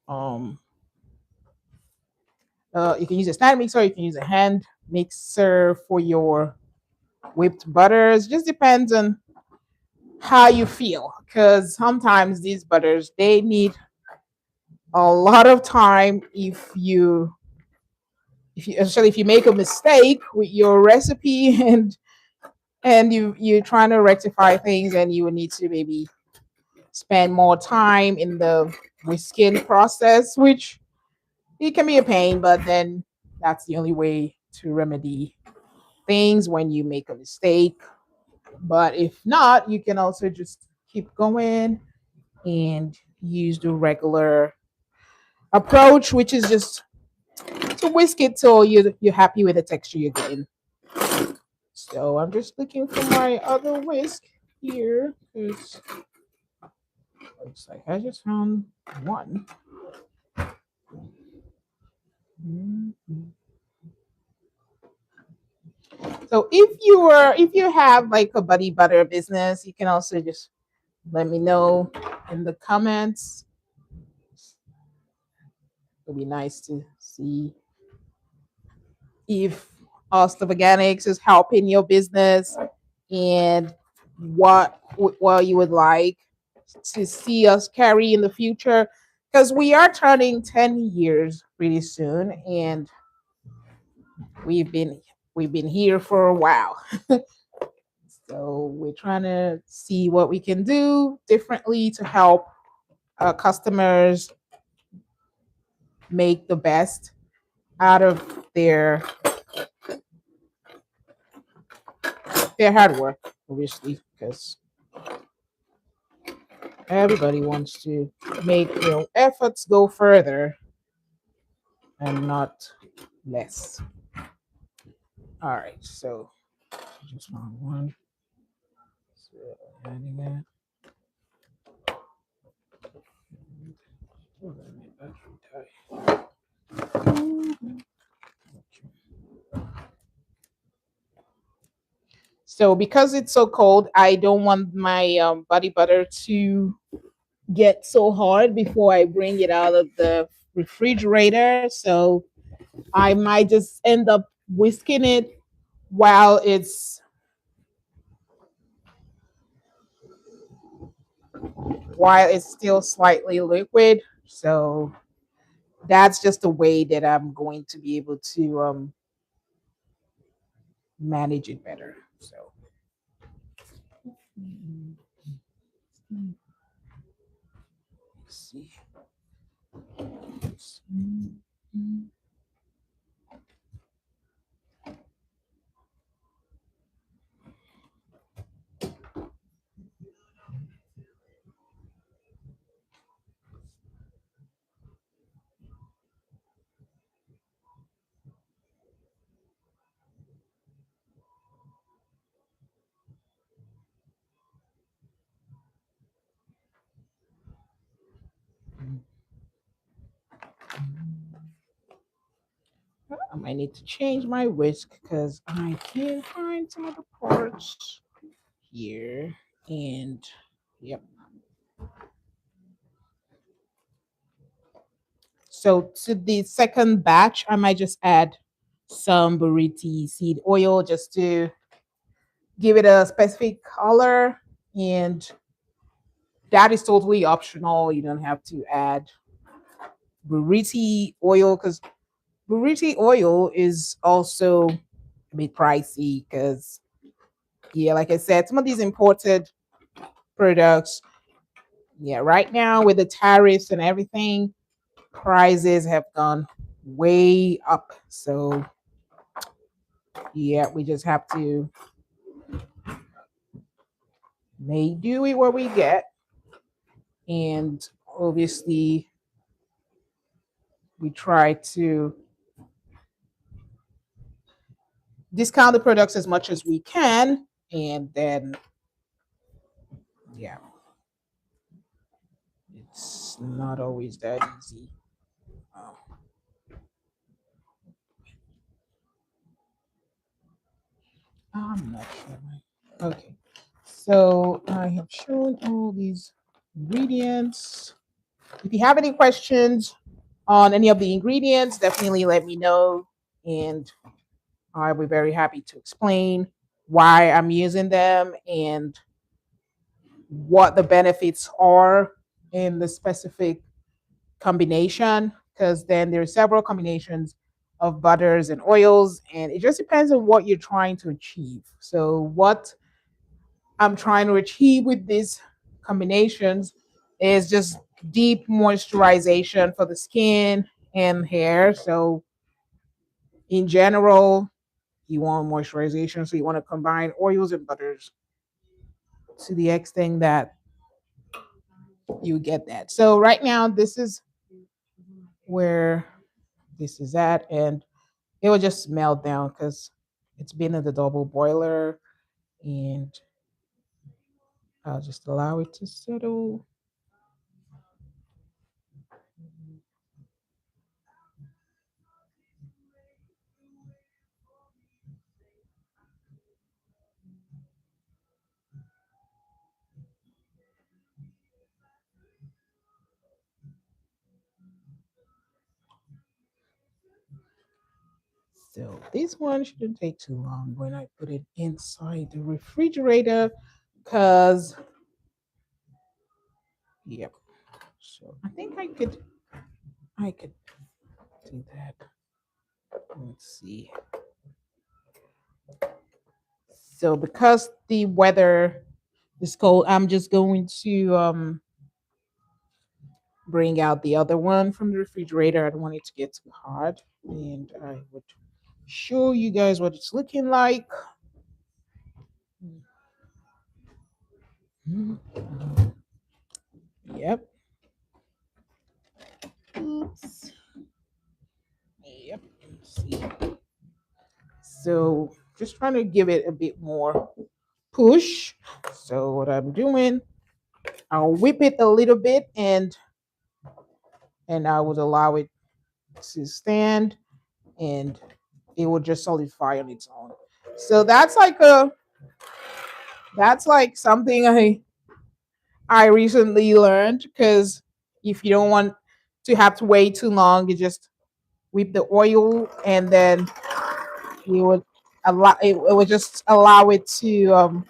um you can use a stand mixer, you can use a hand mixer for your whipped butters. Just depends on how you feel because sometimes these butters they need a lot of time if you especially if you make a mistake with your recipe and you're trying to rectify things and you would need to maybe spend more time in the whisking process, which it can be a pain, but then that's the only way to remedy things when you make a mistake. But if not, you can also just keep going and use the regular approach, which is just to whisk it till you're happy with the texture you're getting. So I'm just looking for my other whisk here because looks like I just found one. Mhm. So if you have like a buddy butter business, you can also just let me know in the comments. It'll be nice to see if Ost of Organics is helping your business and what you would like to see us carry in the future because we are turning 10 years pretty soon and we've been we've been here for a while. So we're trying to see what we can do differently to help customers make the best out of their hard work, obviously, because everybody wants to make efforts go further and not less. All right, so just found one. So adding that. Oh, so because it's so cold, I don't want my body butter to get so hard before I bring it out of the refrigerator. So I might just end up whisking it while it's still slightly liquid. So that's just a way that I'm going to be able to manage it better. So let's see. I might need to change my whisk because I can't find some of the parts here. And yep. So to the second batch, I might just add some buriti seed oil just to give it a specific color. And that is totally optional. You don't have to add buriti oil because Buriti oil is also a bit pricey because, yeah, like I said, some of these imported products, yeah, right now with the tariffs and everything, prices have gone way up. So, yeah, we just have to make do with what we get. And obviously, we try to discount the products as much as we can. And then, yeah, it's not always that easy. Oh, I'm not sure. Okay. So I have shown all these ingredients. If you have any questions on any of the ingredients, definitely let me know. And I'll be very happy to explain why I'm using them and what the benefits are in the specific combination. Because then there are several combinations of butters and oils, and it just depends on what you're trying to achieve. So, what I'm trying to achieve with these combinations is just deep moisturization for the skin and hair. So, in general, you want moisturization, so you want to combine oils and butters to the extent that you get that. So, right now, this is where this is at, and it will just melt down because it's been in the double boiler, and I'll just allow it to settle. So this one shouldn't take too long when I put it inside the refrigerator because, yep. So I think I could do that. Let's see. So because the weather is cold, I'm just going to bring out the other one from the refrigerator. I don't want it to get too hot. And I would show you guys what it's looking like. Mhm. Yep. Oops. Yep. Let's see. So just trying to give it a bit more push. So what I'm doing, I'll whip it a little bit and I would allow it to stand and it will just solidify on its own. So that's like something I recently learned because if you don't want to have to wait too long, you just whip the oil and then you would it would just allow it to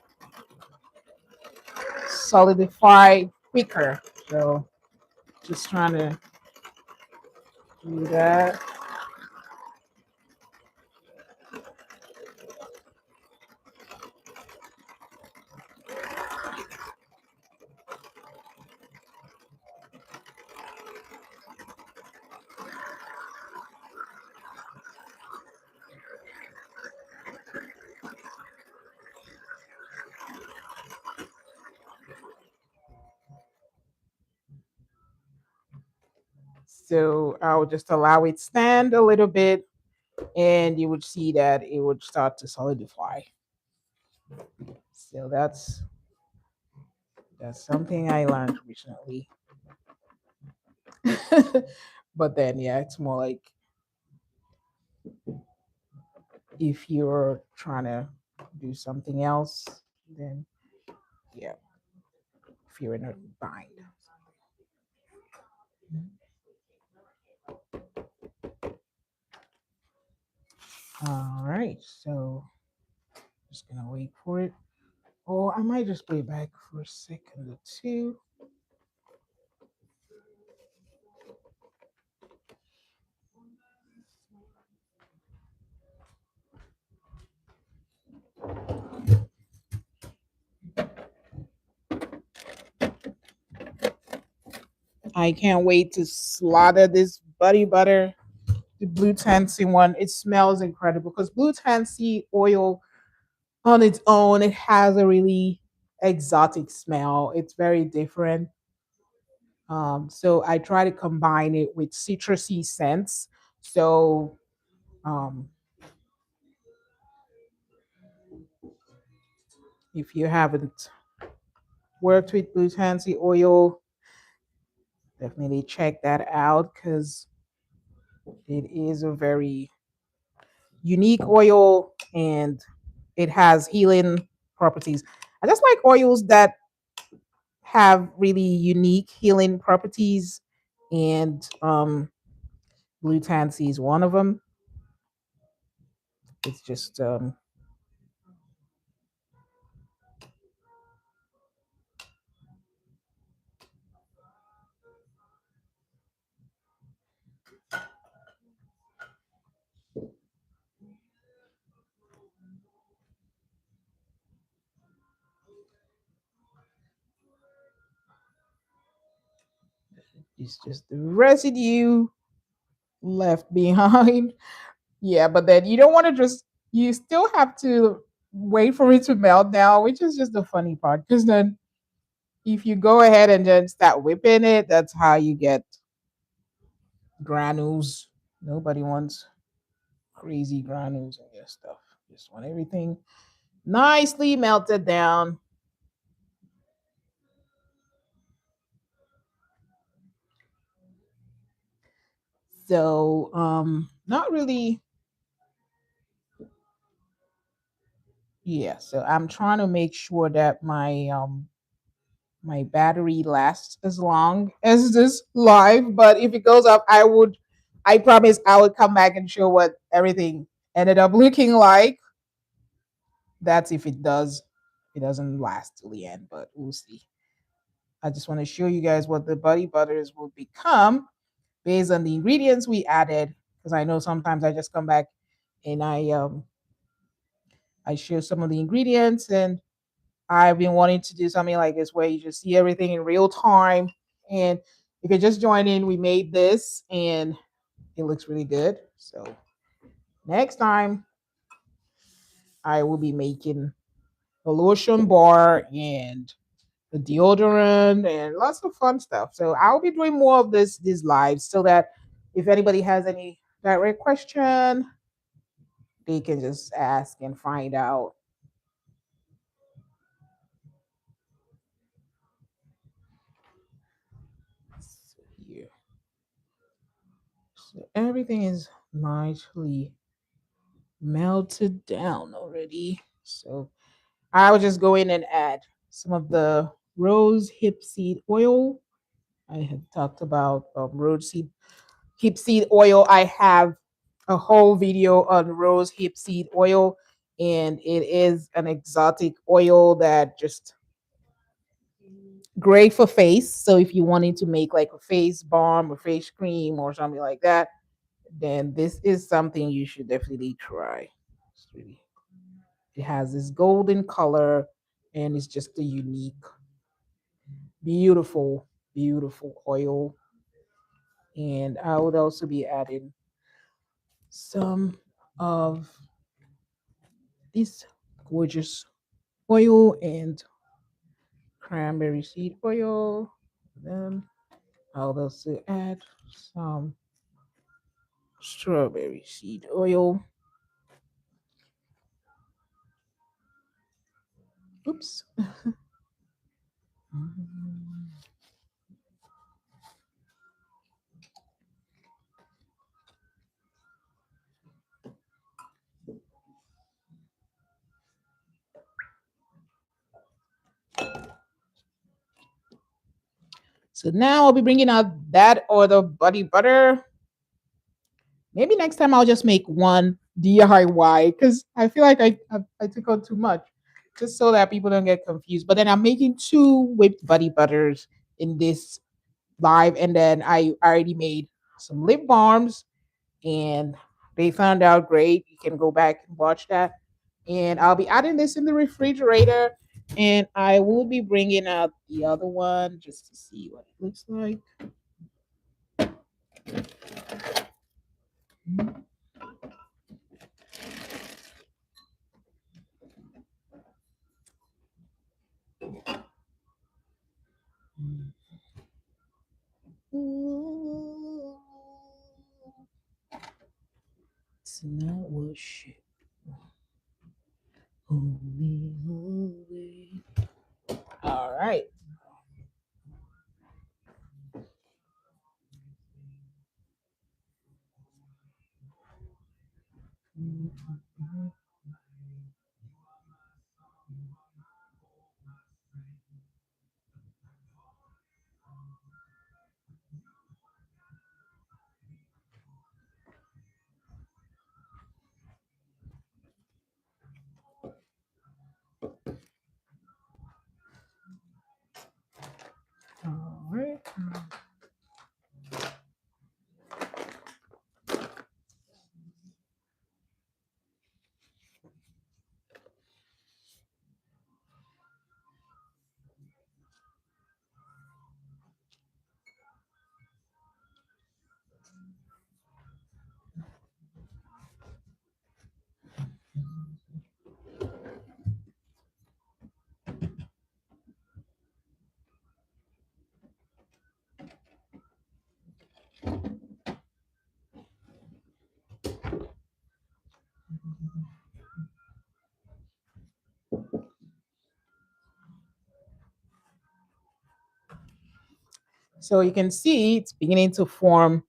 solidify quicker. So just trying to do that. So I'll just allow it stand a little bit and you would see that it would start to solidify. So that's something I learned recently. But then yeah, it's more like if you're trying to do something else, then yeah, if you're in a bind. All right, so just gonna wait for it. Or I might just play back for a second or two. I can't wait to slaughter this buddy butter, the blue tansy one. It smells incredible because blue tansy oil on its own, it has a really exotic smell. It's very different. So I try to combine it with citrusy scents. So um, if you haven't worked with blue tansy oil, definitely check that out because it is a very unique oil and it has healing properties. I just like oils that have really unique healing properties, and blue tansy is one of them. It's just the residue left behind. Yeah, but then you don't want to just, you still have to wait for it to melt now, which is just the funny part. Because then if you go ahead and then start whipping it, that's how you get granules. Nobody wants crazy granules in your stuff. Just want everything nicely melted down. So not really, yeah. So I'm trying to make sure that my battery lasts as long as this live. But if it goes up, I promise I would come back and show what everything ended up looking like. That's if it does, it doesn't last till the end, but we'll see. I just want to show you guys what the buddy butters will become based on the ingredients we added. Because I know sometimes I just come back and I share some of the ingredients, and I've been wanting to do something like this where you just see everything in real time. And if you just join in, we made this and it looks really good. So next time I will be making a lotion bar and a deodorant and lots of fun stuff. So I'll be doing more of this these lives so that if anybody has any direct question, they can just ask and find out. So here. So everything is nicely melted down already. So I will just go in and add some of the rose hip seed oil. I had talked about rose hip seed oil. I have a whole video on rose hip seed oil, and it is an exotic oil that just great for face. So if you wanted to make like a face balm or face cream or something like that, then this is something you should definitely try. It's really, it has this golden color and it's just a unique, beautiful, beautiful oil. And I would also be adding some of this gorgeous oil and cranberry seed oil. Then I'll also add some strawberry seed oil. Oops. So now I'll be bringing out that or the buddy butter. Maybe next time I'll just make one DIY because I feel like I took on too much just so that people don't get confused. But then I'm making two whipped buddy butters in this live. And then I already made some lip balms and they found out great. You can go back and watch that. And I'll be adding this in the refrigerator. And I will be bringing out the other one just to see what it looks like. It's not worship. Holy, holy. All right. All right. So you can see it's beginning to form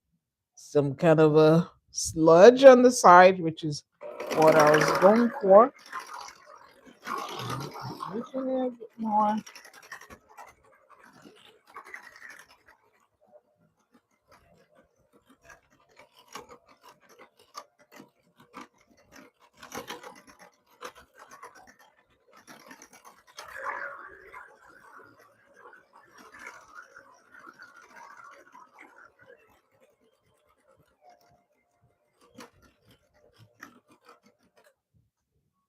some kind of a sludge on the side, which is what I was going for. Making it a bit more.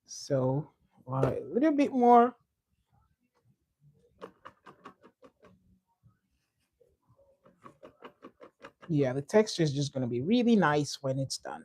So a little bit more. Yeah, the texture is just going to be really nice when it's done.